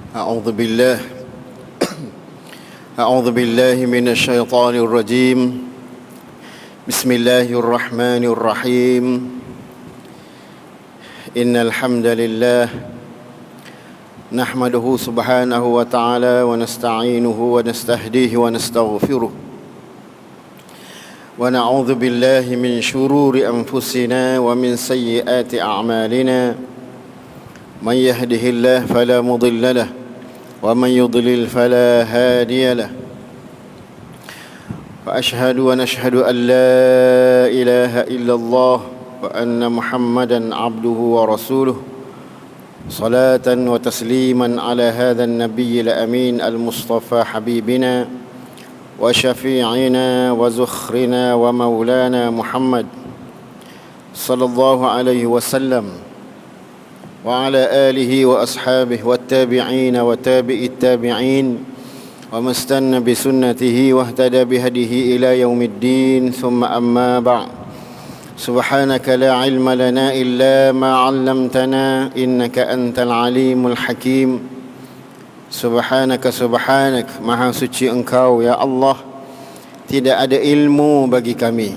أعوذ بالله أعوذ بالله من الشيطان الرجيم بسم الله الرحمن الرحيم إن الحمد لله نحمده سبحانه وتعالى ونستعينه ونستهديه ونستغفره ونعوذ بالله من شرور أنفسنا ومن سيئات أعمالنا من يهده الله فلا مضل له ومن يضلل فلا هادي له وأشهد ونشهد أن لا إله إلا الله وأن محمدا عبده ورسوله صلاة وتسليما على هذا النبي الأمين المصطفى حبيبنا وشفيعنا وزخرنا ومولانا محمد صلى الله عليه وسلم وعلى آله وأصحابه والتابعين وتابع التابعين ومن استنى بسنته واهتدى بهديه إلى يوم الدين ثم أما بعد سبحانك لا علم لنا إلا ما علمتنا إنك أنت العليم الحكيم سبحانك Maha suci Engkau ya Allah, tidak ada ilmu bagi kami.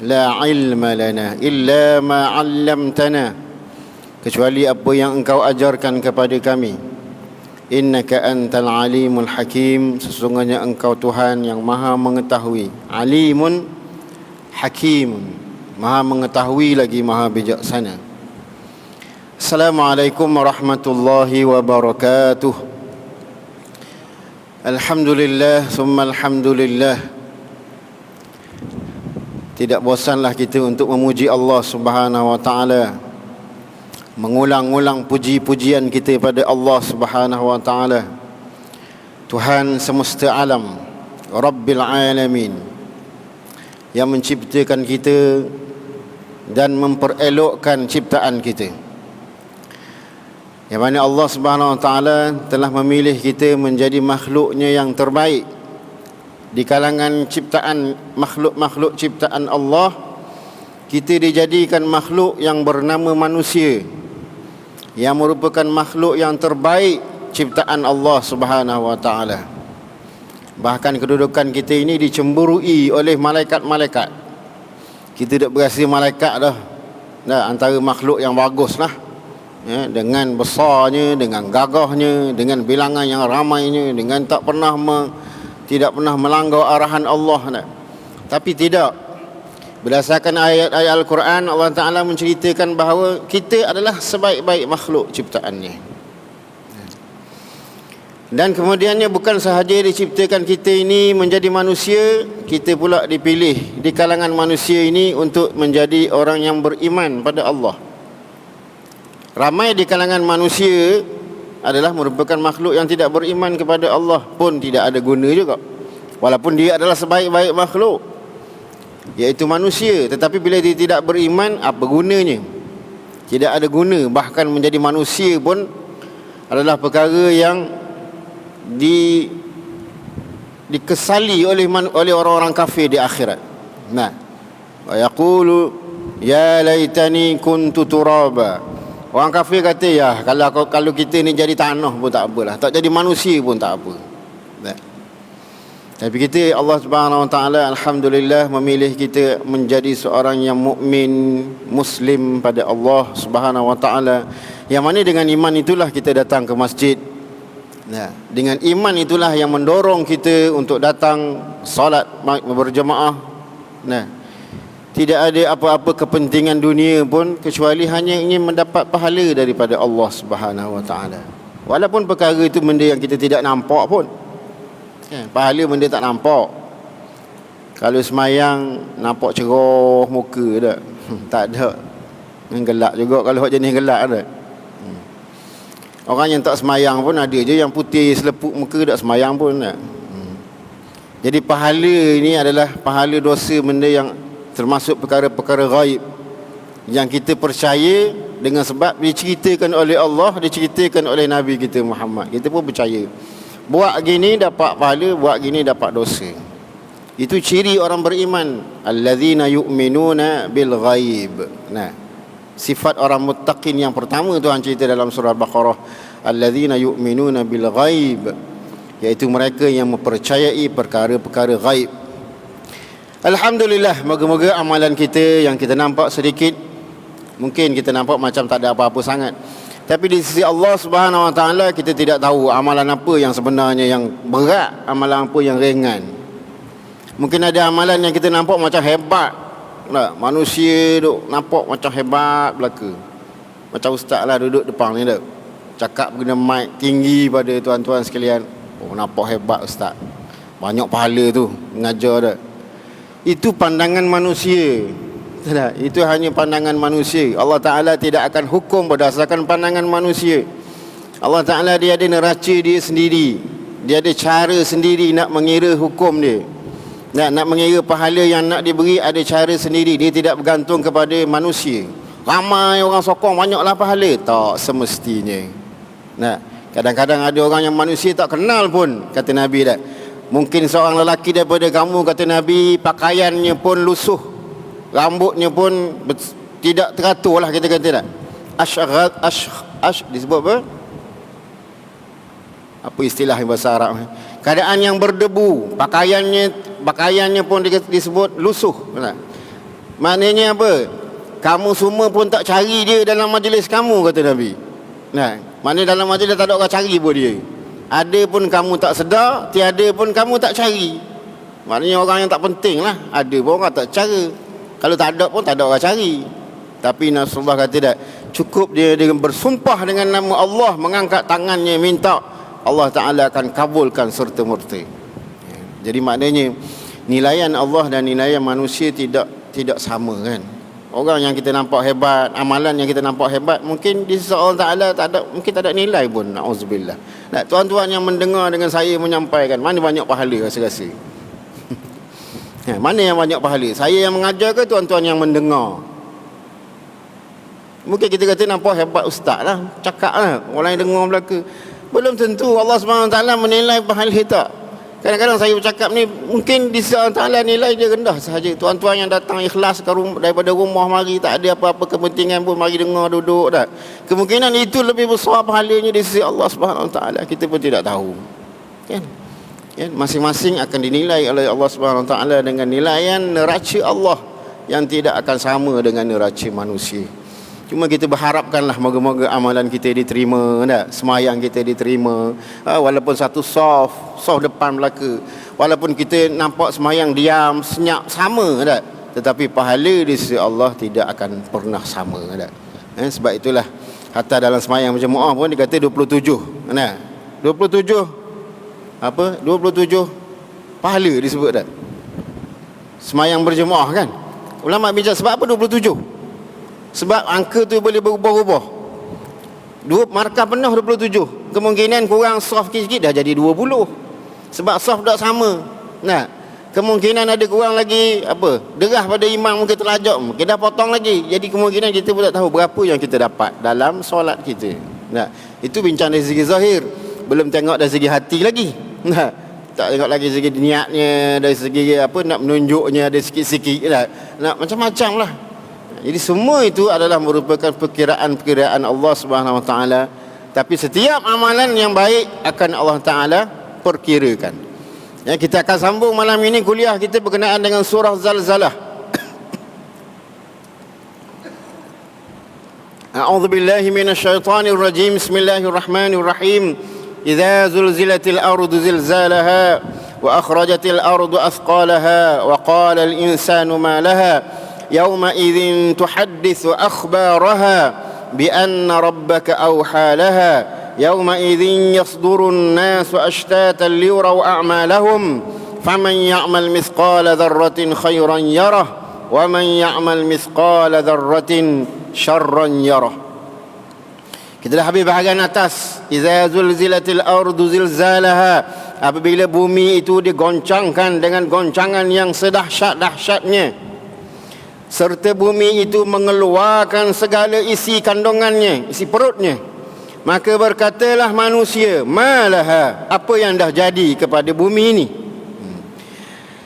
La ilma lana illa ma 'allamtana, kecuali apa yang Engkau ajarkan kepada kami. Innaka antal alimul hakim, sesungguhnya Engkau Tuhan yang Maha mengetahui. Alimun hakim, Maha mengetahui lagi Maha bijaksana. Assalamualaikum warahmatullahi wabarakatuh. Alhamdulillah summa alhamdulillah. Tidak bosanlah kita untuk memuji Allah Subhanahu wa taala, mengulang-ulang puji-pujian kita pada Allah Subhanahu wa taala, Tuhan semesta alam, Rabbil alamin, yang menciptakan kita dan memperelokkan ciptaan kita. Yang mana Allah Subhanahu wa taala telah memilih kita menjadi makhluknya yang terbaik di kalangan ciptaan makhluk-makhluk ciptaan Allah. Kita dijadikan makhluk yang bernama manusia, yang merupakan makhluk yang terbaik ciptaan Allah Subhanahu wa taala. Bahkan kedudukan kita ini dicemburui oleh malaikat-malaikat. Kita tak berasa malaikat dah. Antara makhluk yang baguslah, ya, dengan besarnya, dengan gagahnya, dengan bilangan yang ramainya, dengan tidak pernah melanggar arahan Allah. Tapi tidak. Berdasarkan ayat-ayat Al-Quran, Allah Ta'ala menceritakan bahawa kita adalah sebaik-baik makhluk ciptaannya. Dan kemudiannya bukan sahaja diciptakan kita ini menjadi manusia, kita pula dipilih di kalangan manusia ini untuk menjadi orang yang beriman pada Allah. Ramai di kalangan manusia adalah merupakan makhluk yang tidak beriman kepada Allah, pun tidak ada guna juga, walaupun dia adalah sebaik-baik makhluk, iaitu manusia. Tetapi bila dia tidak beriman, apa gunanya? Tidak ada guna. Bahkan menjadi manusia pun adalah perkara yang dikesali oleh orang-orang kafir di akhirat. Wa yaqulu ya laitani kuntu turaba. Orang kafir kata, ya kalau kita ni jadi tanah pun tak apalah, tak jadi manusia pun tak apa. Tapi kita, Allah Subhanahu wa taala alhamdulillah memilih kita menjadi seorang yang mukmin, muslim pada Allah Subhanahu wa taala. Yang mana dengan iman itulah kita datang ke masjid. Dengan iman itulah yang mendorong kita untuk datang solat berjemaah. Tidak ada apa-apa kepentingan dunia pun kecuali hanya ingin mendapat pahala daripada Allah Subhanahu wa taala. Walaupun perkara itu benda yang kita tidak nampak pun. Pahala benda tak nampak. Kalau semayang nampak cerah muka tak? Tak ada. Gelap juga kalau jenis gelap tak? Orang yang tak semayang pun ada je yang putih selepuk muka tak semayang pun tak? Jadi pahala ini adalah pahala dosa, benda yang termasuk perkara-perkara ghaib yang kita percaya dengan sebab diceritakan oleh Allah, diceritakan oleh Nabi kita Muhammad. Kita pun percaya. Buat gini dapat pahala, buat gini dapat dosa. Itu ciri orang beriman. Allazina yu'minuna bil ghaib. Sifat orang muttaqin yang pertama Tuhan cerita dalam surah Al-Baqarah, alladzina yu'minuna bil ghaib, iaitu mereka yang mempercayai perkara-perkara ghaib. Alhamdulillah, moga-moga amalan kita yang kita nampak sedikit, mungkin kita nampak macam tak ada apa-apa sangat, tapi di sisi Allah Subhanahu Wa Taala kita tidak tahu amalan apa yang sebenarnya yang berat, amalan apa yang ringan. Mungkin ada amalan yang kita nampak macam hebat, tak? Manusia duk nampak macam hebat belaka. Macam ustaz lah duduk depan ni tak, cakap guna mic tinggi pada tuan-tuan sekalian. Oh, nampak hebat ustaz, banyak pahala tu mengajar tak. Itu pandangan manusia. Tak, itu hanya pandangan manusia. Allah Ta'ala tidak akan hukum berdasarkan pandangan manusia. Allah Ta'ala dia ada neraca dia sendiri, dia ada cara sendiri nak mengira hukum dia. Nak mengira pahala yang nak diberi ada cara sendiri. Dia tidak bergantung kepada manusia. Ramai orang sokong banyaklah pahala, tak semestinya. Nah, kadang-kadang ada orang yang manusia tak kenal pun, kata Nabi dah. Mungkin seorang lelaki daripada kamu, kata Nabi, pakaiannya pun lusuh, rambutnya pun tidak teratur lah, kita kata tak. Disebut apa? Apa istilah bahasa Arab? Keadaan yang berdebu, pakaiannya pun disebut lusuh. Maknanya apa? Kamu semua pun tak cari dia dalam majlis kamu, kata Nabi. Nah, maknanya dalam majlis tak ada orang cari pun dia. Ada pun kamu tak sedar, tiada pun kamu tak cari. Maknanya orang yang tak penting lah. Ada pun orang tak cara. Kalau tak ada pun tak ada orang cari. Tapi Rasulullah kata tak, cukup dia dengan bersumpah dengan nama Allah, mengangkat tangannya minta, Allah Ta'ala akan kabulkan serta-merta. Jadi maknanya nilaian Allah dan nilaian manusia tidak sama kan. Orang yang kita nampak hebat, amalan yang kita nampak hebat, mungkin di sisi Allah Ta'ala mungkin tak ada nilai pun. Na'udzubillah. Nah, tuan-tuan yang mendengar dengan saya menyampaikan, mana banyak pahala rasa-rasa? Mana yang banyak pahala? Saya yang mengajar ke tuan-tuan yang mendengar? Mungkin kita kata nampak hebat ustaz lah, cakap lah, orang yang dengar belaka. Belum tentu Allah SWT menilai pahala tak. Kadang-kadang saya bercakap ni, mungkin di sisi Allah Ta'ala nilai dia rendah sahaja. Tuan-tuan yang datang ikhlas daripada rumah mari, tak ada apa-apa kepentingan pun, mari dengar duduk tak. Kemungkinan itu lebih besar pahalanya di sisi Allah SWT. Kita pun tidak tahu kan? Masing-masing akan dinilai oleh Allah SWT dengan nilaian neraca Allah yang tidak akan sama dengan neraca manusia. Cuma kita berharapkanlah moga-moga amalan kita diterima, tak? Semayang kita diterima, walaupun satu soft depan belaka, walaupun kita nampak semayang diam, senyap, sama tak? Tetapi pahala di sisi Allah tidak akan pernah sama tak? Sebab itulah hatta dalam semayang berjemaah pun dia kata 27 nah, 27 apa? 27 pahala disebut tak? Semayang berjemaah kan? Ulama bincang sebab apa 27? Sebab angka tu boleh berubah-ubah. Markah penuh 27, kemungkinan kurang soft sikit dah jadi 20. Sebab soft tak sama. Nah, kemungkinan ada kurang lagi apa? Derah pada imam mungkin terlajak, mungkin dah potong lagi. Jadi kemungkinan kita pun tak tahu berapa yang kita dapat dalam solat kita. Nah, itu bincang dari segi zahir. Belum tengok dari segi hati lagi. Nah, tak tengok lagi segi niatnya, dari segi apa nak menunjuknya ada sikit-sikit lah. Nak macam-macam lah. Jadi semua itu adalah merupakan perkiraan-perkiraan Allah Subhanahu Wa Taala. Tapi setiap amalan yang baik akan Allah Taala perkirakan. Ya, kita akan sambung malam ini kuliah kita berkenaan dengan surah Zalzalah. A'udzu billahi minasyaitonir rajim. Bismillahirrahmanirrahim. Idza zulzilatil ardu zilzalaha wa akhrajatil ardu athqalaha wa qala al insanu ma laha يومئذ تحدث أخبارها بأن ربك أوحى لها يومئذ يصدر الناس أشتاتا ليروا أعمالهم فمن يعمل مثقال ذرة خيرا يره ومن يعمل مثقال ذرة شرا يره. Kita dah habis bahagian atas. Idza zulzilatil ardu zilzalaha, apabila bumi itu digoncangkan dengan goncangan yang sedahsyat-dahsyatnya, serta bumi itu mengeluarkan segala isi kandungannya, isi perutnya, maka berkatalah manusia, malaha, apa yang dah jadi kepada bumi ini.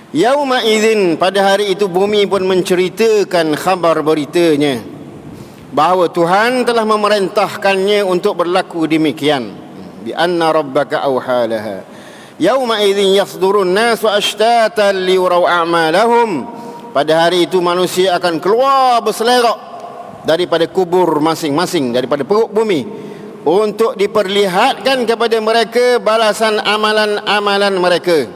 Yauma idzin, pada hari itu bumi pun menceritakan khabar beritanya, bahawa Tuhan telah memerintahkannya untuk berlaku demikian. Bi anna rabbaka awhalaha yauma idzin yasdurun nasu ashtatan liyuraw a'malahum. Pada hari itu manusia akan keluar berselerak daripada kubur masing-masing, daripada perut bumi, untuk diperlihatkan kepada mereka balasan amalan-amalan mereka.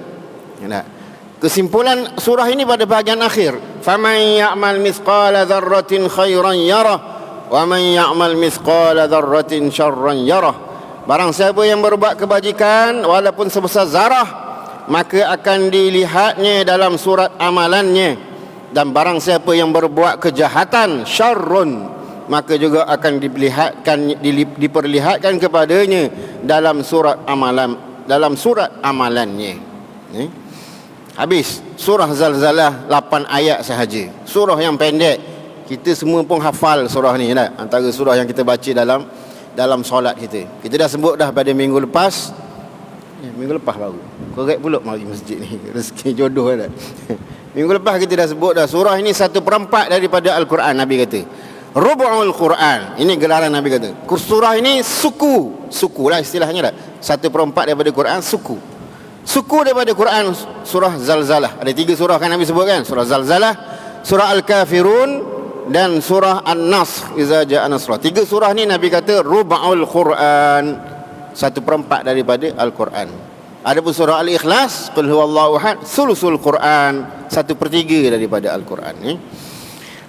Kesimpulan surah ini pada bahagian akhir, faman ya'mal mithqala dzarratin khairan yarah wa man ya'mal mithqala dzarratin syarran yarah. Barang siapa yang berbuat kebajikan walaupun sebesar zarah, maka akan dilihatnya dalam surat amalannya. Dan barang siapa yang berbuat kejahatan syarrun, maka juga akan diperlihatkan kepadanya dalam surat amalannya. Habis surah Zalzalah 8 ayat sahaja. Surah yang pendek. Kita semua pun hafal surah ni tak? Antara surah yang kita baca dalam solat kita. Kita dah sebut dah pada minggu lepas. Minggu lepas baru. Korek pula mari masjid ni. Rezeki jodoh tak? Minggu lepas kita dah sebut dah surah ini 1/4 daripada Al-Quran. Nabi kata Rubu'ul Quran. Ini gelaran Nabi kata. Surah ini suku lah istilahnya tak? 1/4 daripada Quran, suku daripada Quran. Surah Zalzalah. Ada 3 surah kan Nabi sebut kan? Surah Zalzalah, surah Al-Kafirun, dan surah An-Nasr, Iza Ja'a Nasrullah. 3 surah ni Nabi kata Rubu'ul Quran, 1/4 daripada Al-Quran. Adapun surah Al-Ikhlas, Qul huwallahu ahad, sulusul Quran, 1/3 daripada Al-Quran ni.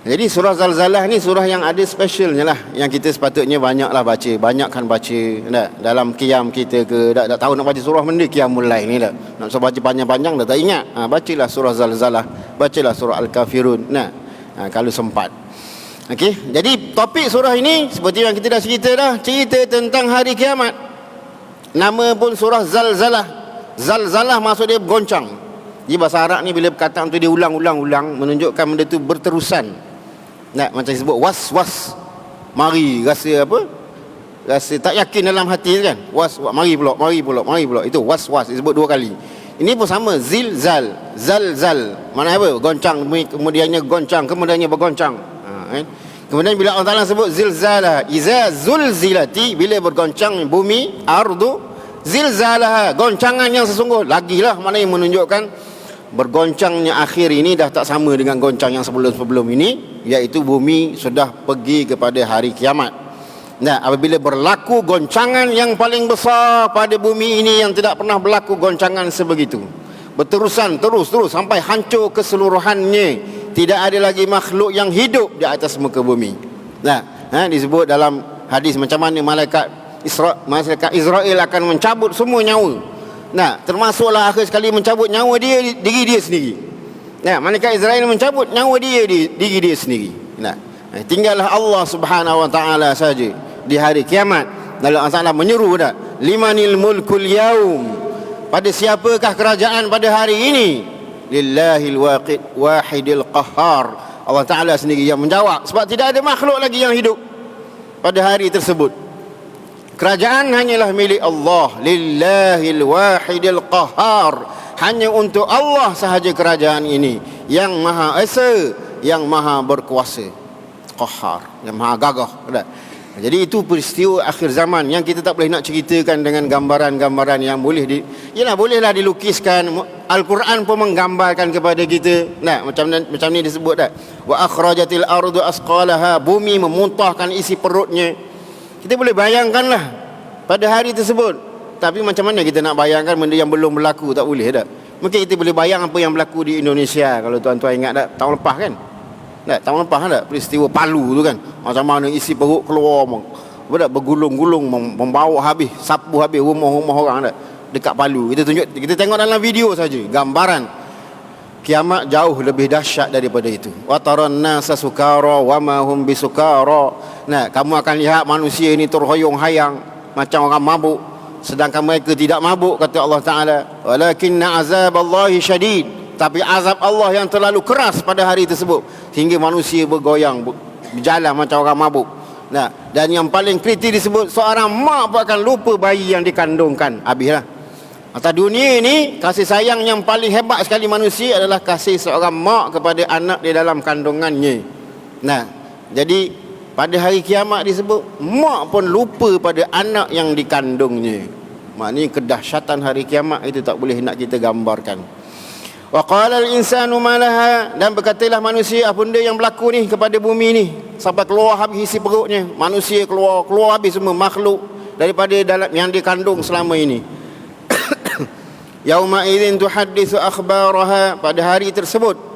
Jadi surah Zalzalah ni surah yang ada specialnya lah, yang kita sepatutnya banyaklah baca, banyakkan baca tak? Dalam qiyam kita ke, tak tahu nak baca surah benda qiyamul lail ni tak? Nak baca panjang-panjang dah tak ingat. Bacalah surah Zalzalah, bacalah surah Al-Kafirun kalau sempat. Okey, jadi topik surah ini seperti yang kita dah cerita tentang hari kiamat. Nama pun surah Zalzalah. Zalzalah maksud dia bergoncang. Di bahasa Arab ni bila perkataan tu dia ulang-ulang menunjukkan benda tu berterusan. Macam sebut was-was. Mari rasa apa? Rasa tak yakin dalam hati kan? Mari pula. Itu was-was disebut 2 kali. Ini pun sama, zilzal, zalzal. Mana apa? Goncang, kemudiannya goncang, kemudiannya bergoncang. Kemudian bila Allah Taala sebut zilzalah, iza zulzilati, bila bergoncang bumi, ardu zilzalah, goncangan yang sesungguh. Lagilah mana yang menunjukkan bergoncangnya akhir ini dah tak sama dengan goncang yang sebelum ini, iaitu bumi sudah pergi kepada hari kiamat. Apabila berlaku goncangan yang paling besar pada bumi ini yang tidak pernah berlaku goncangan sebegitu, berterusan terus sampai hancur keseluruhannya, tidak ada lagi makhluk yang hidup di atas muka bumi. Disebut dalam hadis macam mana malaikat Israel akan mencabut semua nyawa. Termasuklah akhir sekali mencabut nyawa diri dia sendiri. Malaikat Israel mencabut nyawa diri dia sendiri. Tinggallah Allah Subhanahu wa taala saja di hari kiamat. Lalu Allah Taala menyeru dah, limanil mulkul yaum, pada siapakah kerajaan pada hari ini? Lillahil wahidil qahhar. Allah Taala sendiri yang menjawab, sebab tidak ada makhluk lagi yang hidup pada hari tersebut. Kerajaan hanyalah milik Allah. Lillahil wahidil qahhar. Hanya untuk Allah sahaja kerajaan ini, yang Maha Esa, yang Maha Berkuasa. Qahhar, yang Maha Gagah. Jadi itu peristiwa akhir zaman yang kita tak boleh nak ceritakan dengan gambaran-gambaran yang bolehlah dilukiskan. Al-Quran pun menggambarkan kepada kita. Macam ni disebut dah. Wa akhrajatil ardu asqalaha, bumi memuntahkan isi perutnya. Kita boleh bayangkanlah pada hari tersebut. Tapi macam mana kita nak bayangkan benda yang belum berlaku? Tak boleh tak? Mungkin kita boleh bayang apa yang berlaku di Indonesia. Kalau tuan-tuan ingat tak, tahun lepas kan? Tahun lepas tak? Peristiwa Palu tu kan, macam mana isi perut keluar, bergulung-gulung, membawa habis, sapu habis rumah-rumah orang tak? Dekat Palu. Kita tengok dalam video saja gambaran. Kiamat jauh lebih dahsyat daripada itu. Wa taran nasa sukara wa ma hum bisukara. Kamu akan lihat manusia ini terhoyong-hayang macam orang mabuk, sedangkan mereka tidak mabuk, kata Allah Taala. Walakinna azaballahi syadid, tapi azab Allah yang terlalu keras pada hari tersebut sehingga manusia bergoyang, berjalan macam orang mabuk. Dan yang paling kritis disebut, seorang mak akan lupa bayi yang dikandungkan. Habislah. Atas dunia ini, kasih sayang yang paling hebat sekali manusia adalah kasih seorang mak kepada anak di dalam kandungannya. Jadi pada hari kiamat disebut, mak pun lupa pada anak yang dikandungnya. Maknanya kedahsyatan hari kiamat itu tak boleh nak kita gambarkan. Wa qala al-insanu ma laha, dan berkatalah manusia, apa benda yang berlaku ni kepada bumi ni sampai keluar habis isi perutnya. Manusia keluar habis semua makhluk daripada dalam yang dikandung selama ini. Yauma idzin tuhadditsu akhbaraha, pada hari tersebut.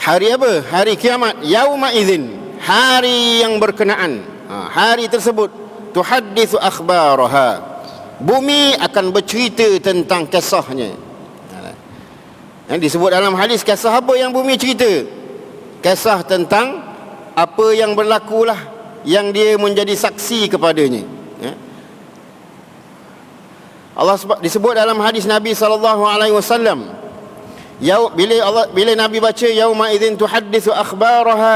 Hari apa? Hari kiamat. Yauma idzin, hari yang berkenaan, hari tersebut. Tuhadditsu akhbaraha, bumi akan bercerita tentang kisahnya. Yang disebut dalam hadis, kisah apa yang bumi cerita? Kisah tentang apa yang berlakulah, yang dia menjadi saksi kepadanya. Allah disebut dalam hadis Nabi SAW, bila Nabi baca yauma idzin tuhadditsu akhbaraha,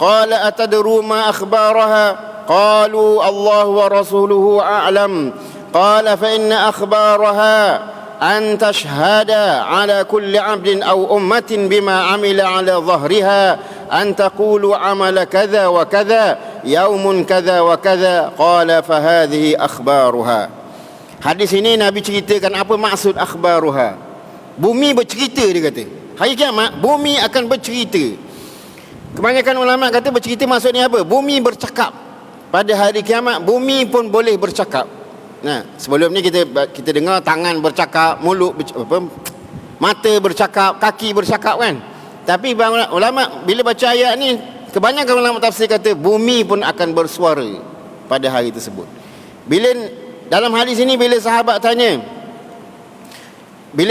qala atadru ma akhbaraha, qalu Allah wa rasuluhu a'lam, qala fa inna akhbaraha an tashhada ala kulli 'abdin aw ummatin bima 'amila 'ala dhahriha, an taqulu 'amala kadha wa kadha yaumun kadha wa kadha, qala fa hadhihi akhbaruha. Hadis ini Nabi ceritakan apa maksud akhbaruha. Bumi bercerita, dia kata. Hari kiamat bumi akan bercerita. Kebanyakan ulama kata bercerita maksudnya apa? Bumi bercakap. Pada hari kiamat bumi pun boleh bercakap. Nah, sebelum ni kita dengar tangan bercakap, mulut mata bercakap, kaki bercakap kan. Tapi ulama bila baca ayat ni, kebanyakan ulama tafsir kata bumi pun akan bersuara pada hari tersebut. Dalam hadis ini bila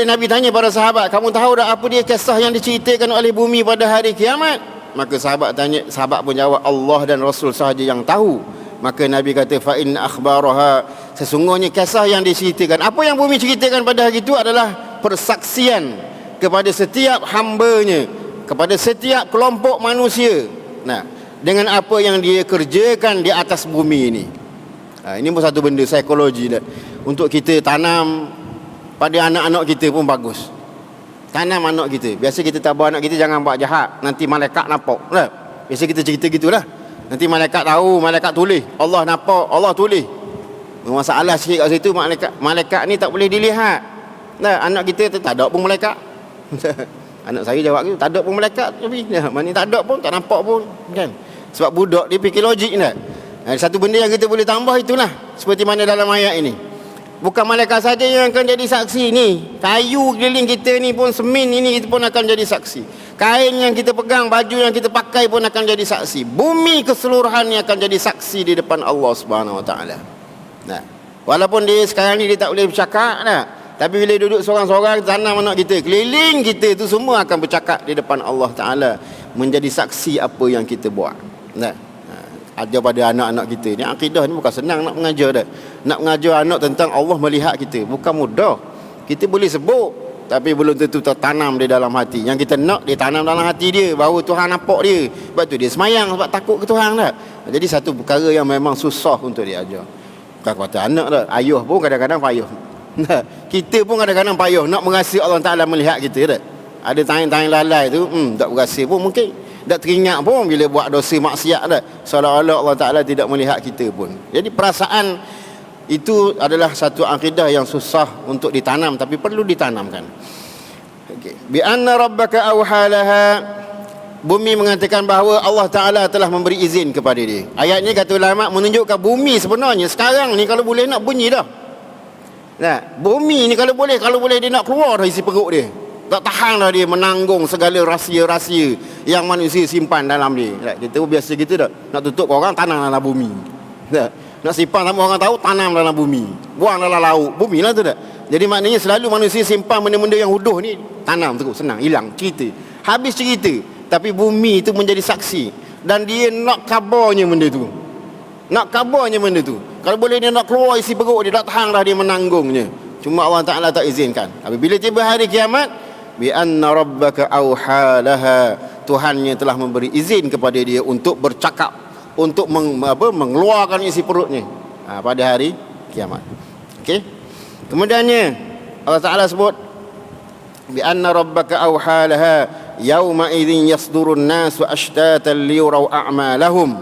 Nabi tanya para sahabat, kamu tahu tak apa dia kisah yang diceritakan oleh bumi pada hari kiamat? Maka sahabat pun jawab, Allah dan Rasul sahaja yang tahu. Maka Nabi kata, fa in akhbaraha, sesungguhnya kisah yang diceritakan, apa yang bumi ceritakan pada hari itu adalah persaksian kepada setiap hambanya, kepada setiap kelompok manusia, dengan apa yang dia kerjakan di atas bumi ini. Ini pun satu benda psikologi dah. Untuk kita tanam pada anak-anak kita pun bagus. Tanam anak kita. Biasa kita tabur anak kita jangan buat jahat, nanti malaikat nampak. Biasa kita cerita gitulah. Nanti malaikat tahu, malaikat tulis. Allah nampak, Allah tulis. Masalah sikit kat situ, malaikat ni tak boleh dilihat. Anak kita tak ada pun malaikat. Anak saya jawab gitu, tak ada pun malaikat. Tapi mana tak ada pun, tak nampak pun kan. Sebab budak dia fikir logik dah. Satu benda yang kita boleh tambah itulah, seperti mana dalam ayat ini. Bukan malaikat saja yang akan jadi saksi ni. Kayu keliling kita ni pun, semen ini itu pun akan jadi saksi. Kain yang kita pegang, baju yang kita pakai pun akan jadi saksi. Bumi keseluruhannya akan jadi saksi di depan Allah Subhanahu Wa Taala. Walaupun dia sekarang ni dia tak boleh bercakap tapi bila duduk seorang-seorang tanam anak kita, keliling kita itu semua akan bercakap di depan Allah Taala, menjadi saksi apa yang kita buat. Ajar pada anak-anak kita ni, akidah ni bukan senang nak mengajar dah. Nak mengajar anak tentang Allah melihat kita bukan mudah. Kita boleh sebut tapi belum tentu tertanam di dalam hati. Yang kita nak dia tanam dalam hati dia, bahawa Tuhan nampak dia. Sebab tu dia semayang, sebab takut ke Tuhan dah. Jadi satu perkara yang memang susah untuk diajar. Bukan kata anak dah, ayah pun kadang-kadang payah. Kita pun kadang-kadang payah nak mengasihi Allah Ta'ala melihat kita dah. Ada tangan-tangan lalai tu tak berasa pun mungkin, tak teringat pun bila buat dosa maksiat dah, seolah-olah Allah Ta'ala tidak melihat kita pun. Jadi perasaan itu adalah satu akidah yang susah untuk ditanam, tapi perlu ditanamkan. Bi anna rabbaka awhalaha, bumi mengatakan bahawa Allah Ta'ala telah memberi izin kepada dia. Ayat ni kata ulama menunjukkan bumi sebenarnya sekarang ni kalau boleh nak bunyi dah. Bumi ni kalau boleh dia nak keluar dari isi perut dia. Tak tahan dah dia menanggung segala rahsia-rahsia yang manusia simpan dalam dia. Kita pun biasa gitu dah. Nak tutup orang, tanam dalam bumi. Nak simpan sama orang tahu, tanam dalam bumi. Buang dalam laut, bumi lah tu dah. Jadi maknanya selalu manusia simpan benda-benda yang huduh ni, tanam terus, senang, hilang, cerita. Habis cerita, tapi bumi itu menjadi saksi. Dan dia nak kabarnya benda tu. Nak kabarnya benda tu. Kalau boleh dia nak keluar isi perut dia, tak tahan dah dia menanggungnya. Cuma Allah Ta'ala tak izinkan. Tapi bila tiba hari kiamat, bi anna rabbaka awhalaha, Tuhannya telah memberi izin kepada dia untuk bercakap, untuk mengeluarkan isi perutnya pada hari kiamat. Okey. Kemudiannya Allah Ta'ala sebut bi anna rabbaka awhalaha, yauma idzin yasdurun nasu ashtatan liyuraw a'malahum.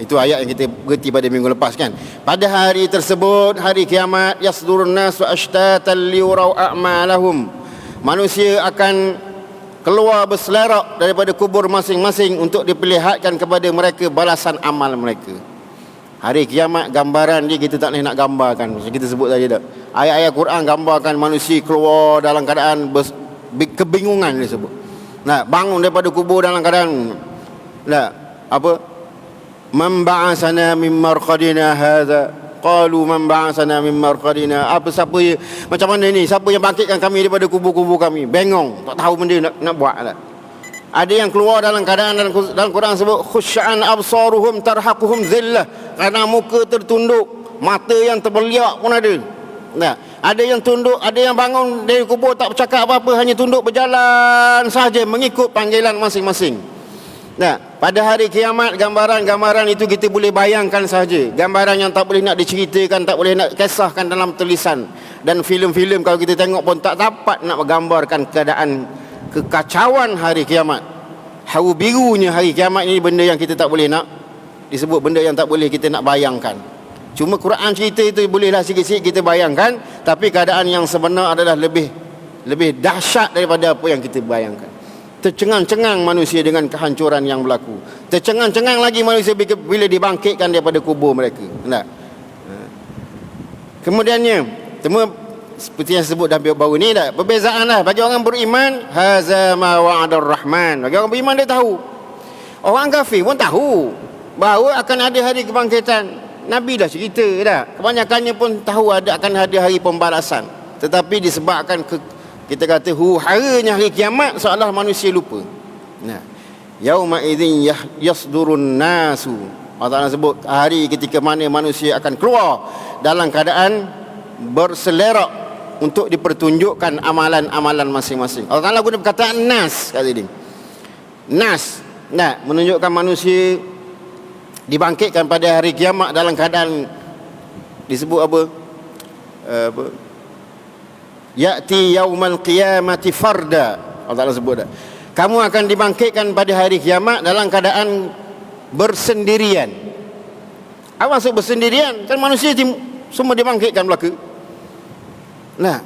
Itu ayat yang kita berhenti pada minggu lepas kan. Pada hari tersebut, hari kiamat, yasdurun nasu ashtatan liyuraw a'malahum. Manusia akan keluar berselerak daripada kubur masing-masing untuk diperlihatkan kepada mereka balasan amal mereka. Hari kiamat gambaran dia kita tak boleh nak gambarkan. Macam kita sebut tadi tak. Ayat-ayat Quran gambarkan manusia keluar dalam keadaan kebingungan dia sebut. Nah, bangun daripada kubur dalam keadaan man ba'asana min marqadina hadza qalu man ba'asana min marqadina, macam mana ni, siapa yang bangkitkan kami daripada kubur-kubur kami? Bengong, tak tahu benda nak buat tak. Ada yang keluar dalam keadaan dalam Quran sebut khusya'an absaruhum tarhaquhum dhillah, kerana muka tertunduk, mata yang terbeliak pun ada. Nah, ada yang tunduk, ada yang bangun dari kubur tak bercakap apa-apa, hanya tunduk berjalan sahaja mengikut panggilan masing-masing. Nah, pada hari kiamat gambaran-gambaran itu kita boleh bayangkan sahaja. Gambaran yang tak boleh nak diceritakan, tak boleh nak kisahkan dalam tulisan. Dan filem-filem kalau kita tengok pun tak dapat nak menggambarkan keadaan kekacauan hari kiamat. Haru birunya hari kiamat ini benda yang kita tak boleh nak disebut, benda yang tak boleh kita nak bayangkan. Cuma Quran cerita itu bolehlah sikit-sikit kita bayangkan, tapi keadaan yang sebenar adalah lebih dahsyat daripada apa yang kita bayangkan. Tercengang-cengang manusia dengan kehancuran yang berlaku. Tercengang-cengang lagi manusia bila dibangkitkan daripada kubur mereka. Nah. Kemudiannya, seperti yang sebut dah baru ni dah, perbezaan lah bagi orang beriman, haza ma wa'adar rahman. Bagi orang beriman dia tahu. Orang kafir pun tahu bahawa akan ada hari kebangkitan. Nabi dah cerita dah. Kebanyakannya pun tahu akan ada hari pembalasan. Tetapi disebabkan kita kata haranya hari kiamat, seolah manusia lupa. Nah, yauma idzin yasdurun nasu. Allah Ta'ala sebut hari ketika mana manusia akan keluar dalam keadaan berselerak untuk dipertunjukkan amalan-amalan masing-masing. Allah Ta'ala guna perkataan nas kat sini. Nas, nah, menunjukkan manusia dibangkitkan pada hari kiamat dalam keadaan disebut apa? Ya'ti yaumal qiyamati farda. Allah Ta'ala sebut dah. Kamu akan dibangkitkan pada hari kiamat dalam keadaan bersendirian. Apa maksud bersendirian? Kan manusia semua dibangkitkan belaka. Nah,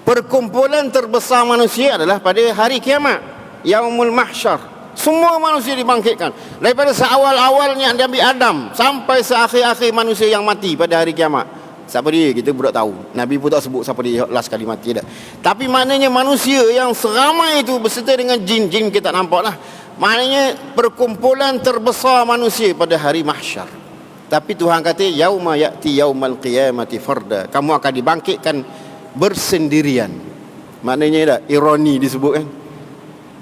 perkumpulan terbesar manusia adalah pada hari kiamat, yaumul mahsyar. Semua manusia dibangkitkan daripada seawal-awalnya Nabi Adam sampai seakhir-akhir manusia yang mati pada hari kiamat. Siapa dia? Kita pun tak tahu. Nabi pun tak sebut siapa dia last kali mati dah. Tapi maknanya manusia yang seramai itu beserta dengan jin-jin kita nampak lah. Maknanya perkumpulan terbesar manusia pada hari mahsyar. Tapi Tuhan kata yauma ya'ti yaumal qiyamati farda. Kamu akan dibangkitkan bersendirian. Maknanya dah ironi disebut kan.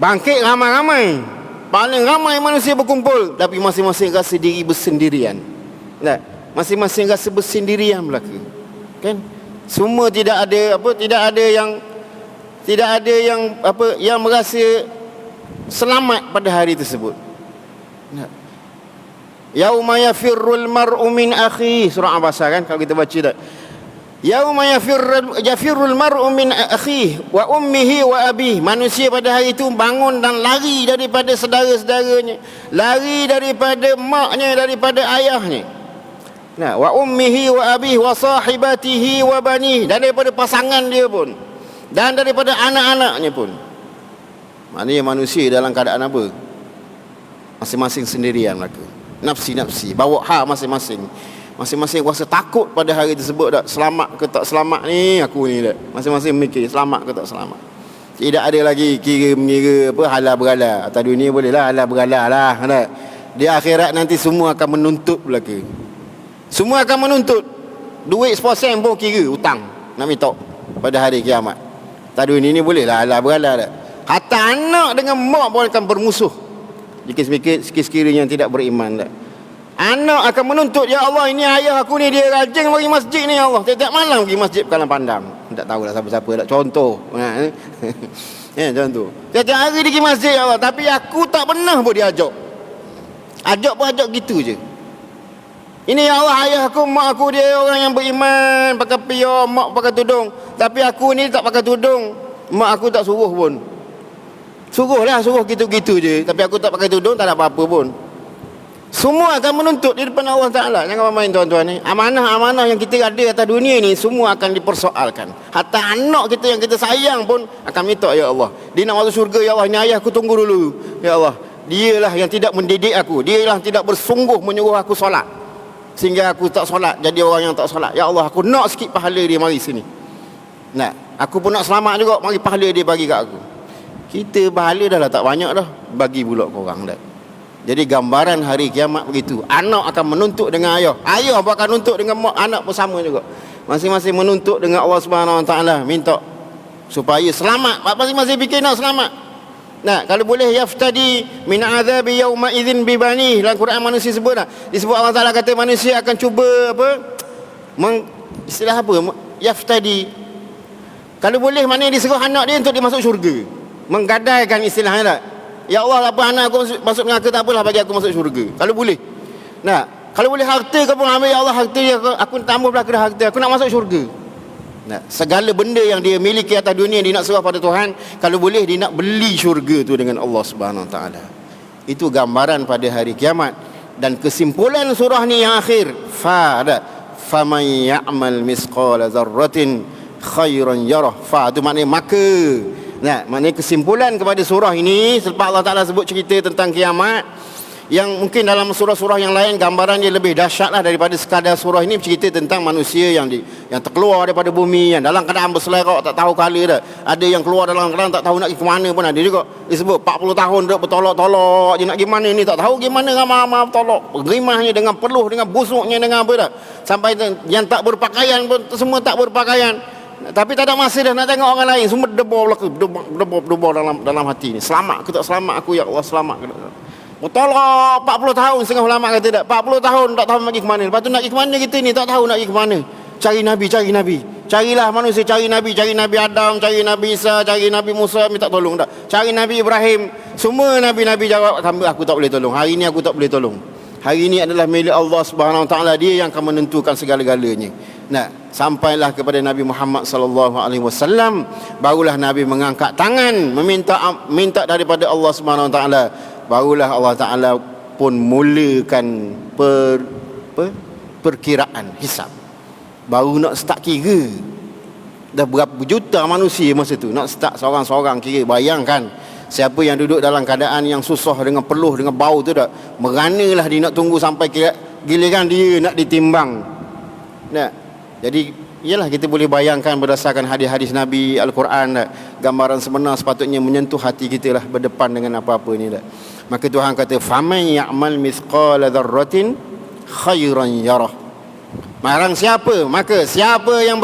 Bangkit ramai-ramai. Paling ramai manusia berkumpul, tapi masing-masing rasa diri bersendirian. Nah, masing-masing rasa bersendirian belaka. Kan? Semua tidak ada yang merasa selamat pada hari tersebut. Nah. Yauma yafirrul mar'u min akhi, surah Abasa kan kalau kita baca tak. Yauma yafirrul mar'u min akhi wa ummihi wa abihi. Manusia pada hari itu bangun dan lari daripada saudara-saudaranya, lari daripada maknya, daripada ayahnya. Nah, wa ummihi wa abihi wa sahibatihi wa banihi, dan daripada pasangan dia pun, dan daripada anak-anaknya pun. Maknanya manusia dalam keadaan apa? Masing-masing sendirian mereka. Nafsi-nafsi, bawa hak masing-masing. Masing-masing rasa takut pada hari tersebut tak, selamat ke tak selamat ni aku ni tak. Masing-masing mikir selamat ke tak selamat. Tidak ada lagi kira-mengira apa hala berhala. Atas dunia boleh lah hala berhala lah tak? Di akhirat nanti semua akan menuntut belaka. Semua akan menuntut. Duit 10% pun kira hutang nak minta pada hari kiamat. Atas dunia ni boleh lah hala berhala tak. Hatta anak dengan mak pun akan bermusuh jika sekiranya yang tidak beriman tak. Anak akan menuntut, ya Allah ini ayah aku ni dia rajin pergi masjid ni ya Allah. Tiap-tiap malam pergi masjid Pekalan Pandang. Tak tahulah siapa-siapa tak, contoh. Ya, contoh. Tiap-tiap hari dia pergi masjid ya Allah, tapi aku tak pernah pun dia ajak. Ajak pun ajak gitu je. Ini ya Allah ayah aku, mak aku dia orang yang beriman, pakai piyah, mak pakai tudung. Tapi aku ni tak pakai tudung, mak aku tak suruh pun. Suruh gitu-gitu je, tapi aku tak pakai tudung, tak ada apa-apa pun. Semua akan menuntut di depan Allah Ta'ala. Jangan main tuan-tuan ni. Amanah-amanah yang kita ada atas dunia ni semua akan dipersoalkan. Hatta anak kita yang kita sayang pun akan minta, ya Allah, dia nak masuk syurga, ya Allah, ni ayah aku tunggu dulu, ya Allah, dialah yang tidak mendidik aku, dialah yang tidak bersungguh menyuruh aku solat, sehingga aku tak solat, jadi orang yang tak solat. Ya Allah, aku nak sikit pahala dia, mari sini. Nah, aku pun nak selamat juga, mari pahala dia bagi kat aku. Kita pahala dah lah tak banyak dah, bagi pula korang dah. Jadi gambaran hari kiamat begitu. Anak akan menuntut dengan ayah, ayah pun akan menuntut dengan mak, anak pun sama juga. Masing-masing menuntut dengan Allah Subhanahu Wa Taala, minta supaya selamat. Masing-masing fikir nak selamat. Nah, kalau boleh yaftadi min azabi yauma idzin bibani. Dalam Quran manusia sebut dah. Disebut Allah Taala kata manusia akan cuba apa? Istilah apa? Yaftadi. Kalau boleh mana dia suruh anak dia untuk dia masuk syurga. Menggadaikan istilahnya tak? Ya Allah, apa anak aku masuk neraka tak apalah, bagi aku masuk syurga. Kalau boleh. Nah, kalau boleh harta kau pun ambil, ya Allah, harta dia aku tambah belakang harta, aku nak masuk syurga. Nah, segala benda yang dia miliki atas dunia dia nak serah pada Tuhan. Kalau boleh dia nak beli syurga tu dengan Allah Subhanahu Wa Taala. Itu gambaran pada hari kiamat. Dan kesimpulan surah ni yang akhir, faman ya'mal misqala dzarratin khairan yarah. Fa tu maknanya maka. Nah, maknanya kesimpulan kepada surah ini, selepas Allah Ta'ala sebut cerita tentang kiamat, yang mungkin dalam surah-surah yang lain gambarannya lebih dahsyatlah daripada sekadar surah ini, cerita tentang manusia yang terkeluar daripada bumi, yang dalam keadaan berselerak, tak tahu kala dah. Ada yang keluar dalam keadaan tak tahu nak pergi ke mana pun ada juga. Disebut 40 tahun duduk bertolak-tolak je nak pergi mana ni, tak tahu gimana, ramah-ramah bertolak, gerimahnya dengan peluh, dengan busuknya, dengan apa dah. Sampai yang tak berpakaian pun semua tak berpakaian. Tapi tak ada masa dah nak tengok orang lain, semua debar dalam hati ni. Selamat aku tak selamat aku, ya Allah, selamat. Bertolak 40 tahun, setengah ulama kata tak, 40 tahun tak tahu nak pergi ke mana. Lepas tu nak pergi ke mana kita ni, tak tahu nak pergi ke mana. Cari Nabi. Carilah manusia, cari Nabi Adam, cari Nabi Isa, cari Nabi Musa, minta tolong tak. Cari Nabi Ibrahim, semua Nabi jawab, aku tak boleh tolong. Hari ni aku tak boleh tolong. Hari ini adalah milik Allah Subhanahu Wa Taala, dia yang akan menentukan segala-galanya. Nah, sampailah kepada Nabi Muhammad sallallahu alaihi wasallam, barulah Nabi mengangkat tangan minta daripada Allah Subhanahu Wa Taala. Barulah Allah Taala pun mulakan perkiraan hisab. Baru nak start kira. Dah berapa juta manusia masa tu, nak start seorang-seorang kira. Bayangkan siapa yang duduk dalam keadaan yang susah dengan peluh, dengan bau tu tak, meranalah dia nak tunggu sampai giliran dia nak ditimbang. Nah, jadi ialah kita boleh bayangkan berdasarkan hadis-hadis Nabi, Al-Quran tak, gambaran sebenar sepatutnya menyentuh hati kita lah berdepan dengan apa-apa ni tak. Maka Tuhan kata faman ya'mal mithqala dzarratin khairan yarah. Maka siapa yang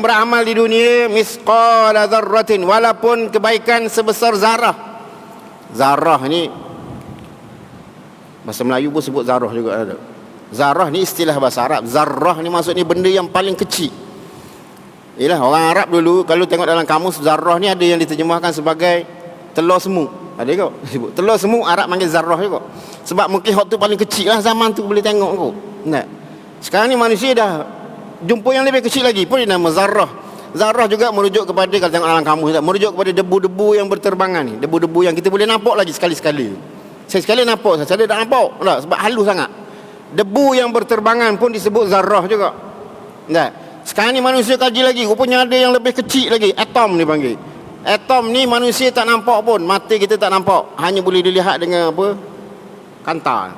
beramal di dunia misqala dzarratin, walaupun kebaikan sebesar zarah. Zarah ni bahasa Melayu pun sebut zarah juga ada. Zarah ni istilah bahasa Arab. Zarah ni maksudnya benda yang paling kecil. Yalah, orang Arab dulu kalau tengok dalam kamus, zarah ni ada yang diterjemahkan sebagai telur semut. Ada ke? Sebut telur semut, Arab panggil zarah juga. Sebab mungkin hak tu paling kecil lah zaman tu, boleh tengok kau. Nah, sekarang ni manusia dah jumpa yang lebih kecil lagi pun dia nama zarah. Zarah juga merujuk kepada, kalau tengok dalam kamus, merujuk kepada debu-debu yang berterbangan ni. Debu-debu yang kita boleh nampak lagi sekali-sekali. Saya sekali nampak, saya tak nampak tak, sebab halus sangat. Debu yang berterbangan pun disebut zarah juga. Nah, sekarang ni manusia kaji lagi, rupanya ada yang lebih kecil lagi, atom dipanggil. Atom ni manusia tak nampak pun, mata kita tak nampak, hanya boleh dilihat dengan apa? Kanta.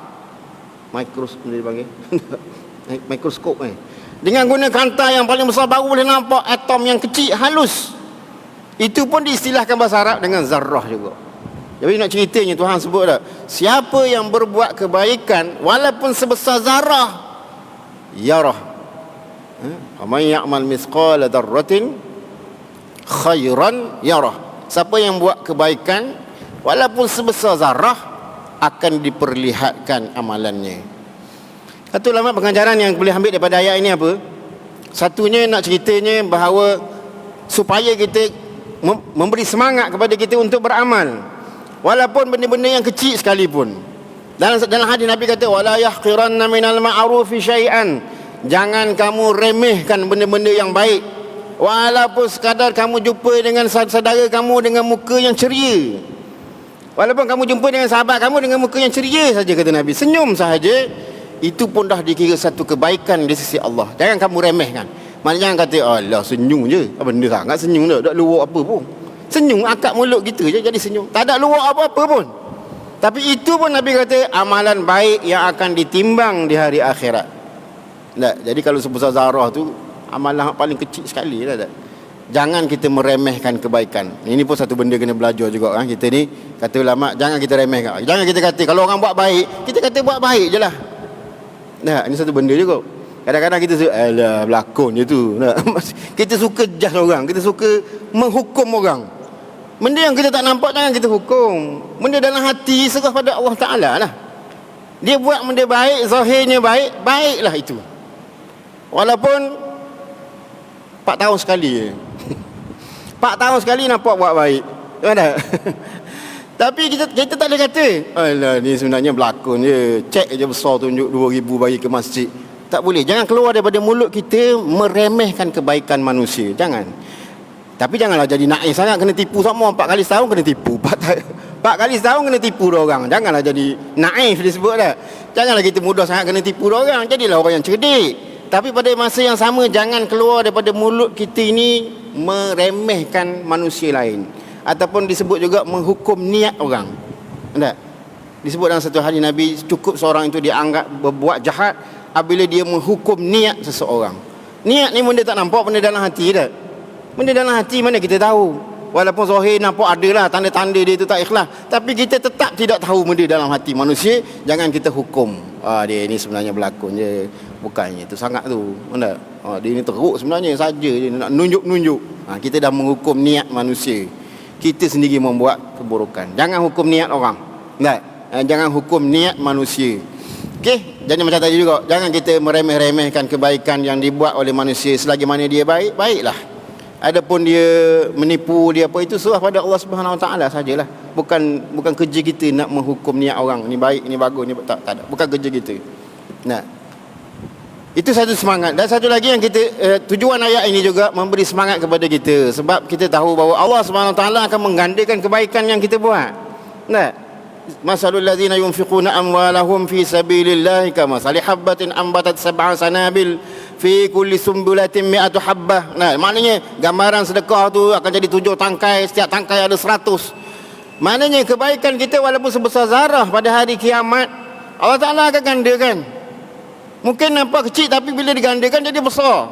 Mikroskop dia dipanggil. Mikroskop ni. Dengan guna kanta yang paling besar baru boleh nampak atom yang kecil halus. Itu pun diistilahkan bahasa Arab dengan zarah juga. Jadi nak ceritanya Tuhan sebut dah, siapa yang berbuat kebaikan walaupun sebesar zarah, yarah. Man ya'mal mithqala dzarratin khairan yarah. Siapa yang buat kebaikan walaupun sebesar zarah, akan diperlihatkan amalannya. Satu lama pengajaran yang boleh ambil daripada ayat ini apa? Satunya nak ceritanya bahawa supaya kita memberi semangat kepada kita untuk beramal, walaupun benda-benda yang kecil sekalipun. Dalam hadis Nabi kata wala yahqiranna minal ma'rufi syai'an, jangan kamu remehkan benda-benda yang baik. Walaupun sekadar kamu jumpa dengan saudara kamu dengan muka yang ceria, walaupun kamu jumpa dengan sahabat kamu dengan muka yang ceria saja, kata Nabi, senyum sahaja, itu pun dah dikira satu kebaikan di sisi Allah. Jangan kamu remehkan. Maknanya jangan kata, alah senyum je, apa benda sangat senyum tak luar apa pun. Senyum akak mulut kita je jadi senyum, tak ada luar apa-apa pun. Tapi itu pun Nabi kata amalan baik yang akan ditimbang di hari akhirat. Tak? Jadi kalau sebesar zarah tu amalan paling kecil sekali lah. Tak? Jangan kita meremehkan kebaikan. Ini pun satu benda kena belajar juga kan. Kita ni kata ulama, jangan kita remehkan. Jangan kita kata kalau orang buat baik, kita kata buat baik je lah. Nah, ini satu benda juga. Kadang-kadang kita suka, alah berlakon je tu. Nah, kita suka judge orang, kita suka menghukum orang. Benda yang kita tak nampak jangan kita hukum. Benda dalam hati serah pada Allah Ta'ala lah. Dia buat benda baik, zahirnya baik, baiklah itu. Walaupun 4 tahun sekali je. 4 tahun sekali nampak buat baik. Ada. Tapi kita tak boleh kata, alah ni sebenarnya berlakon je, cek je besar tunjuk 2,000 bagi ke masjid. Tak boleh. Jangan keluar daripada mulut kita meremehkan kebaikan manusia. Jangan. Tapi janganlah jadi naif sangat, kena tipu semua. 4 kali setahun kena tipu, 4 kali setahun kena tipu orang. Janganlah jadi naif disebut dah. Janganlah kita mudah sangat kena tipu orang. Jadilah orang yang cerdik. Tapi pada masa yang sama, jangan keluar daripada mulut kita ini meremehkan manusia lain, ataupun disebut juga menghukum niat orang. Tak? Disebut dalam satu hadis Nabi, cukup seorang itu dianggap berbuat jahat apabila dia menghukum niat seseorang. Niat ni benda tak nampak, benda dalam hati tak? Benda dalam hati mana kita tahu. Walaupun zahir nampak adalah tanda-tanda dia itu tak ikhlas, tapi kita tetap tidak tahu benda dalam hati manusia. Jangan kita hukum, dia ni sebenarnya berlakon je, bukannya itu sangat tu. Mana? Dia ni teruk sebenarnya saja je nak nunjuk-nunjuk. Kita dah menghukum niat manusia. Kita sendiri membuat keburukan. Jangan hukum niat orang. Tak? Jangan hukum niat manusia. Okey, jadi macam tadi juga, jangan kita meremeh-remehkan kebaikan yang dibuat oleh manusia. Selagi mana dia baik, baiklah. Adapun dia menipu, dia apa, itu serah pada Allah Subhanahu Wa Taala sajalah. Bukan kerja kita nak menghukum niat orang, ni baik, ni bagus, ni tak ada. Bukan kerja kita. Nah. Itu satu semangat. Dan satu lagi yang kita tujuan ayat ini juga memberi semangat kepada kita, sebab kita tahu bahawa Allah Subhanahu Wa Taala akan menggandakan kebaikan yang kita buat. Nah. Masalul ladzina yunfiquna amwalahum fi sabilillahi kamasali habbatin ambatat sab'a sanabil fi kulli sumbulatin mi'atu habbah. Nah, maknanya gambaran sedekah tu akan jadi 7 tangkai, setiap tangkai ada 100. Maknanya kebaikan kita walaupun sebesar zarah pada hari kiamat, Allah Ta'ala akan gandakan. Mungkin nampak kecil, tapi bila digandakan jadi besar.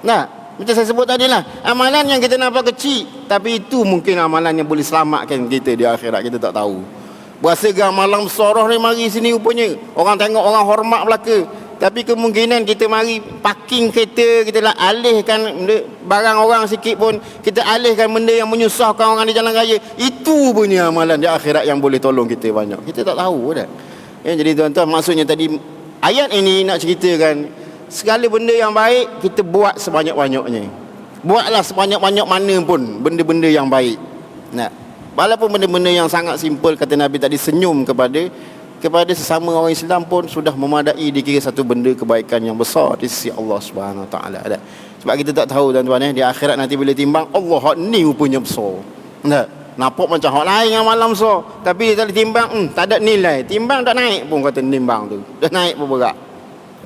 Nah, macam saya sebut tadi lah, amalan yang kita nampak kecil, tapi itu mungkin amalan yang boleh selamatkan kita di akhirat, kita tak tahu. Berasa malam sorah ni mari sini rupanya, orang tengok, orang hormat belaka, tapi kemungkinan kita mari parking kereta, kita lah alihkan barang orang sikit pun, kita alihkan benda yang menyusahkan orang di jalan raya. Itu punya amalan di akhirat yang boleh tolong kita banyak. Kita tak tahu dah. Jadi tuan-tuan, maksudnya tadi ayat ini nak ceritakan segala benda yang baik kita buat sebanyak-banyaknya. Buatlah sebanyak-banyak mana pun benda-benda yang baik. Nah, walaupun benda-benda yang sangat simple, kata Nabi tadi, senyum kepada sesama orang Islam pun sudah memadai dikira satu benda kebaikan yang besar di sisi Allah Subhanahu Wa Taala. Sebab kita tak tahu tuan-tuan, di akhirat nanti bila timbang, Allah ni rupanya besar. Nampak macam hak lain yang malam besar, tapi dia tak ditimbang, tak ada nilai. Timbang tak naik pun, kata nimbang tu dah naik pun berat.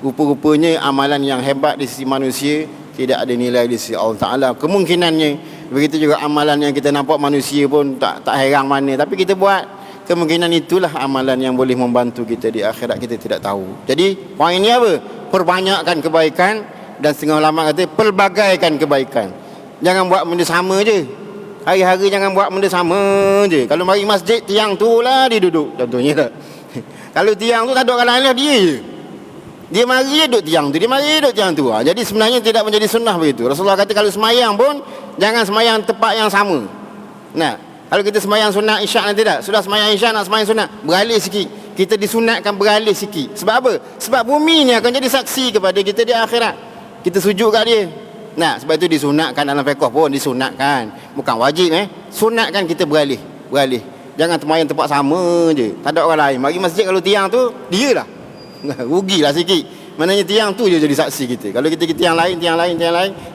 Rupa-rupanya amalan yang hebat di sisi manusia tidak ada nilai di sisi Allah Ta'ala. Kemungkinannya begitu juga amalan yang kita nampak manusia pun tak heran mana, tapi kita buat, kemungkinan itulah amalan yang boleh membantu kita di akhirat, kita tidak tahu. Jadi poin ini apa? Perbanyakkan kebaikan, dan setengah ulama kata pelbagaikan kebaikan. Jangan buat benda sama je. Hari-hari jangan buat benda sama je. Kalau mari masjid, tiang tu lah dia duduk, contohnya tak. Kalau tiang tu tak ada orang lain lah, dia je. Dia mari duduk tiang tu, dia mari duduk tiang tu. Jadi sebenarnya tidak menjadi sunnah begitu. Rasulullah kata kalau semayang pun jangan semayang tempat yang sama. Nah, kalau kita semayang sunat isyak nanti tak, sudah semayang isyak nak semayang sunat, beralih sikit. Kita disunatkan beralih sikit. Sebab apa? Sebab bumi ni akan jadi saksi kepada kita di akhirat. Kita sujud kat dia. Nah, sebab itu disunatkan dalam fiqh pun, disunatkan. Bukan wajib sunatkan kita beralih. Jangan semayang tempat sama je, tak ada orang lain. Mari masjid kalau tiang tu dia lah. Rugilah sikit. Maknanya tiang tu je jadi saksi kita. Kalau kita tiang lain,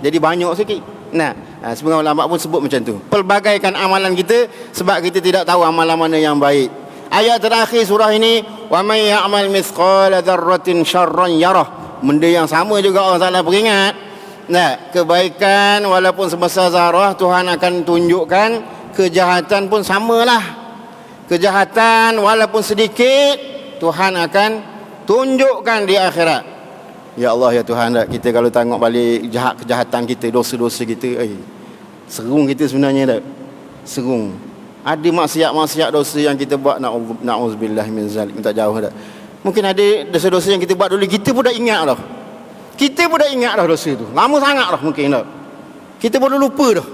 jadi banyak sikit. Nah, sebagian ulama pun sebut macam tu. Pelbagaikan amalan kita sebab kita tidak tahu amalan mana yang baik. Ayat terakhir surah ini, wa may ya'mal mithqala dzarratin syarran yarah. Benda yang sama juga Allah Taala peringat. Nah, kebaikan walaupun sebesar zarah Tuhan akan tunjukkan, kejahatan pun samalah. Kejahatan walaupun sedikit Tuhan akan tunjukkan di akhirat. Ya Allah, ya Tuhan, kita kalau tengok balik kejahatan kita, dosa-dosa kita, serung kita sebenarnya tak? Serung. Ada maksiat-maksiat dosa yang kita buat, na'udzubillah min zalik, minta jauh dah. Mungkin ada dosa-dosa yang kita buat dulu, kita pun dah ingat dah. Kita pun dah ingat dah dosa tu. Lama sangat dah mungkin dah. Kita pun dah lupa dah.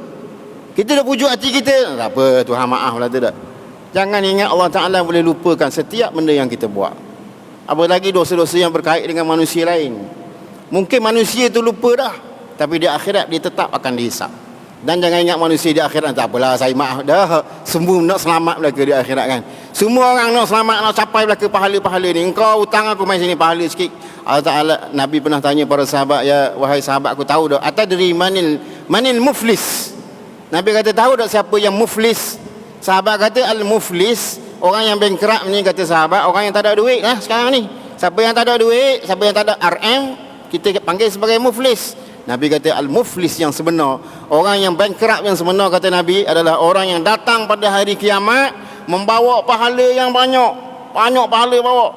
Kita dah pujuk hati kita, tak apa, Tuhan maaf lah tu dah. Jangan ingat Allah Ta'ala boleh lupakan setiap benda yang kita buat. Apalagi dosa-dosa yang berkait dengan manusia lain. Mungkin manusia tu lupa dah, tapi di akhirat dia tetap akan dihisap. Dan jangan ingat manusia di akhirat, tak apalah, saya maaf dah, semua nak selamat belaka di akhirat kan. Semua orang nak selamat, nak capai belaka pahala-pahala ni. Engkau hutang aku main sini pahala sikit. Allah Ta'ala, Nabi pernah tanya para sahabat, ya wahai sahabat, aku tahu dah, atadri manil muflis. Nabi kata, tahu tak siapa yang muflis? Sahabat kata, al-muflis, orang yang bankrupt ni, kata sahabat, orang yang tak ada duit lah sekarang ni. Siapa yang tak ada duit, siapa yang tak ada RM, kita panggil sebagai muflis. Nabi kata al-muflis yang sebenar, orang yang bankrupt yang sebenar, kata Nabi, adalah orang yang datang pada hari kiamat membawa pahala yang banyak pahala bawa.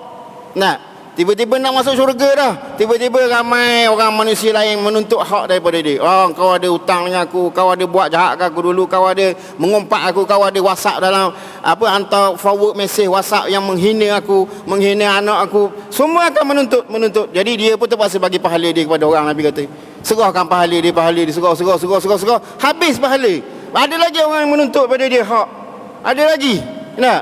Nah, tiba-tiba nak masuk syurga dah, tiba-tiba ramai orang manusia lain menuntut hak daripada dia. Oh, kau ada hutang dengan aku, kau ada buat jahat ke aku dulu, kau ada mengumpat aku, kau ada WhatsApp dalam hantar forward message WhatsApp yang menghina aku, menghina anak aku. Semua akan menuntut. Jadi dia pun terpaksa bagi pahala dia kepada orang. Nabi kata, serahkan pahala dia, serah, habis pahala. Ada lagi orang yang menuntut pada dia hak. Ada lagi. Nah,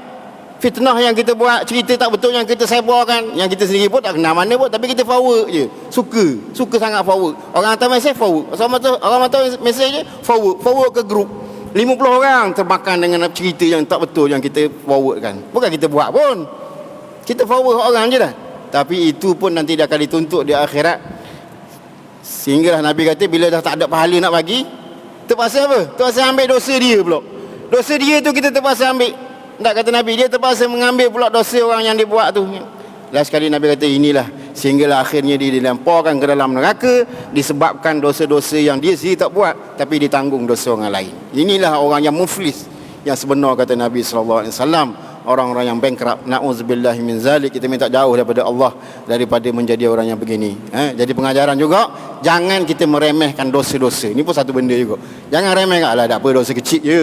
fitnah yang kita buat, cerita tak betul yang kita sebarkan, yang kita sendiri pun tak kenal mana pun, tapi kita forward je. Suka sangat forward. Orang hantar mesej forward, orang hantar mesej je forward ke grup. 50 orang termakan dengan cerita yang tak betul yang kita forwardkan. Bukan kita buat pun, kita forward orang je dah. Tapi itu pun nanti dia akan dituntut di akhirat. Sehinggalah Nabi kata, bila dah tak ada pahala nak bagi, terpaksa apa? Terpaksa ambil dosa dia pula. Dosa dia tu kita terpaksa ambil. Tak, kata Nabi, dia terpaksa mengambil pula dosa orang yang dia buat tu. Last sekali Nabi kata, inilah sehinggalah akhirnya dia dilemparkan ke dalam neraka disebabkan dosa-dosa yang dia sendiri tak buat, tapi ditanggung dosa orang lain. Inilah orang yang muflis yang sebenar, kata Nabi SAW. Orang-orang yang bankrupt, na'udzubillahi min zalik. Kita minta jauh daripada Allah daripada menjadi orang yang begini. Jadi pengajaran juga, jangan kita meremehkan dosa-dosa. Ini pun satu benda juga. Jangan remehkan, alah tak apa, dosa kecil je.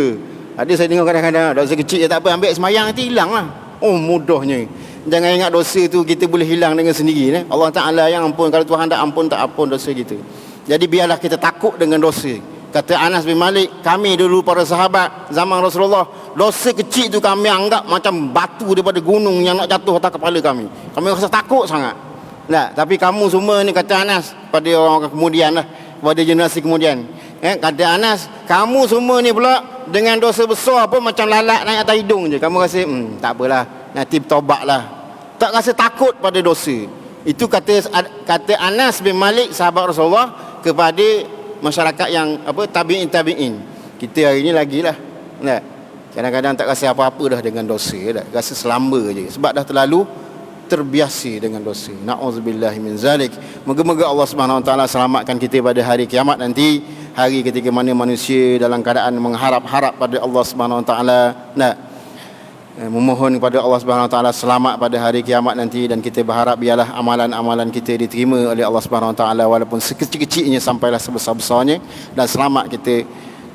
Ada saya dengar kadang-kadang, dosa kecil je tak apa, ambil semayang nanti hilang lah. Oh, mudahnya. Jangan ingat dosa tu kita boleh hilang dengan sendiri. Allah Ta'ala yang ampun. Kalau Tuhan tak ampun dosa kita. Jadi biarlah kita takut dengan dosa. Kata Anas bin Malik, kami dulu para sahabat zaman Rasulullah, dosa kecil tu kami anggap macam batu daripada gunung yang nak jatuh atas kepala kami. Kami rasa takut sangat. Nah, tapi kamu semua ni, kata Anas pada orang kemudian lah, pada generasi kemudian, kata Anas, kamu semua ni pula dengan dosa besar pun macam lalat naik atas hidung je. Kamu rasa tak apalah, nanti bertaubatlah. Tak rasa takut pada dosa. Itu kata Anas bin Malik, sahabat Rasulullah, kepada masyarakat yang tabi'in. Kita hari ni lagilah. Nah, kadang-kadang tak rasa apa-apa dah dengan dosa dah. Rasa selamba je sebab dah terlalu terbiasa dengan dosa. Na'udzubillahi min zalik. Moga-moga Allah Subhanahu Wa Taala selamatkan kita pada hari kiamat nanti, hari ketika mana manusia dalam keadaan mengharap-harap pada Allah Subhanahu Wa Taala. Nah, memohon kepada Allah Subhanahu Wa Taala selamat pada hari kiamat nanti, dan kita berharap biarlah amalan-amalan kita diterima oleh Allah Subhanahu Wa Taala walaupun sekecil-kecilnya sampailah sebesar-besarnya, dan selamat kita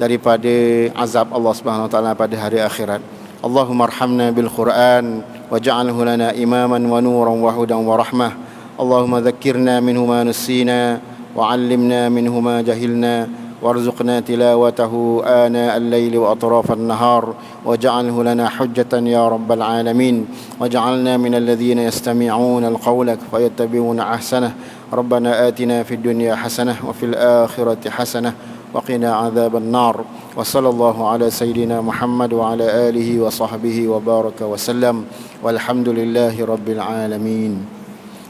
daripada azab Allah Subhanahu Wa Taala pada hari akhirat. Allahumma arhamna bil Quran waj'alhu lana imaman wa nuran wa hudan wa rahmah. Allahumma dhakkirna minhu ma nusina wa 'allimna minhu ma jahilna وارزقنا تلاوته آناء الليل وأطراف النهار واجعله لنا حجة يا رب العالمين واجعلنا من الذين يستمعون القول فيتبعون أحسنه ربنا آتنا في الدنيا حسنة وفي الآخرة حسنة وقنا عذاب النار وصلى الله على سيدنا محمد وعلى آله وصحبه وبارك وسلم والحمد لله رب العالمين.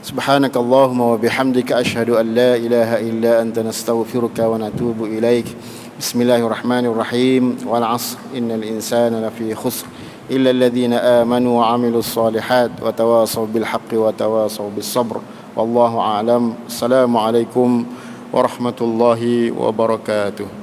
سبحانك اللهم وبحمدك أشهد أن لا إله إلا أنت نستغفرك ونتوب إليك Bismillahirrahmanirrahim. Wal 'asr innal insana lafi khusr illa alladhina amanu wa 'amilus solihat wa tawasaw bil haqqi wa tawasaw bis sabr. Wallahu a'lam. Assalamualaikum warahmatullahi wabarakatuh.